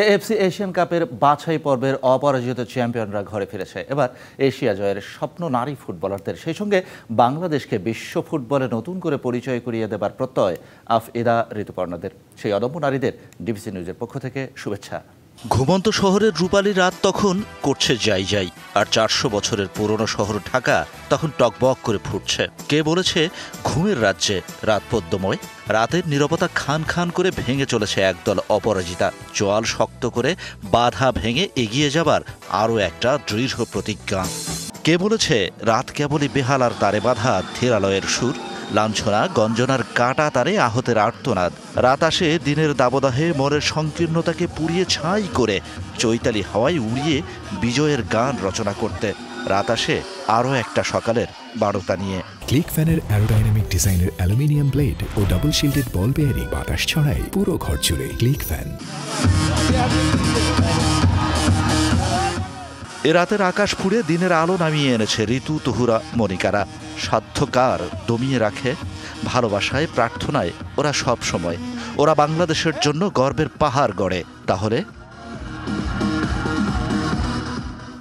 AFC Asian কাপের বাছাই পর্বের অপরাজিত চ্যাম্পিয়নরা ঘরে ফিরেছে। এবার এশিয়া জয়ের স্বপ্ন নারী ফুটবলারদের, সেই সঙ্গে বাংলাদেশকে বিশ্ব ফুটবলে নতুন করে পরিচয় করিয়ে দেবার প্রত্যয় আফইদা ঋতুপর্ণাদের। সেই অদম্য নারীদের ডিবিসি নিউজের পক্ষ থেকে শুভেচ্ছা। ঘুমন্ত শহরের রূপালী রাত তখন করছে যাই যাই, আর 400 বছরের পুরনো শহর ঢাকা তখন টকবক করে ফুটছে। কে বলেছে ঘুমের রাজ্যে রাত পদ্মময়? রাতের নীরবতা খান খান করে ভেঙে চলেছে একদল অপরাজিতা। চোয়াল শক্ত করে বাধা ভেঙে এগিয়ে যাবার আরও একটা দৃঢ় প্রতিজ্ঞা। কে বলেছে রাত কেবলই বেহাল আর তারে বাঁধা ধীরালয়ের সুর? লাঞ্ছনা গঞ্জনার কাটা তারে আহতের আর্তনাদ। রাত আসে দিনের দাবদাহে মনের সংকীর্ণতাকে পুড়িয়ে ছাই করে চৈতালি হাওয়ায় উড়িয়ে বিজয়ের গান রচনা করতে। রাত আসে আরও একটা সকালের বারতা নিয়ে। ক্লিক ফ্যানের অ্যারোডাইনামিক ডিজাইনের aluminium blade O double shielded বল বেয়ারিং বাতাস ছড়ায় পুরো ঘর জুড়ে। Click fan. এ রাতের আকাশ ফুঁড়ে দিনের আলো নামিয়ে এনেছে ঋতু, তুহুরা, মনিকারা। সাধ্যকার দমিয়ে রাখে ভালোবাসায়, প্রার্থনায় ওরা সব সময়। ওরা বাংলাদেশের জন্য গর্বের পাহাড় গড়ে। তাহলে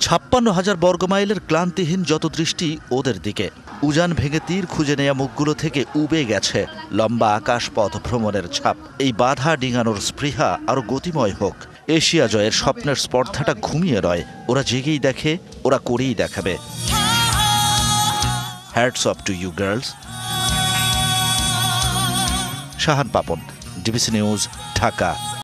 56,000 বর্গমাইলের ক্লান্তিহীন যত দৃষ্টি ওদের দিকে। উজান ভেঙে তীর খুঁজে নেয়া মুখগুলো থেকে উবে গেছে লম্বা আকাশ পথ ভ্রমণের ছাপ। এই বাধা ডিঙানোর স্পৃহা আরো গতিময় হোক। এশিয়া জয়ের স্বপ্নের স্পর্ধাটা ঘুমিয়ে রয়। ওরা জেগেই দেখে, ওরা করেই দেখাবে। Hats off to you girls. Shahan Papon, DBC news, Dhaka.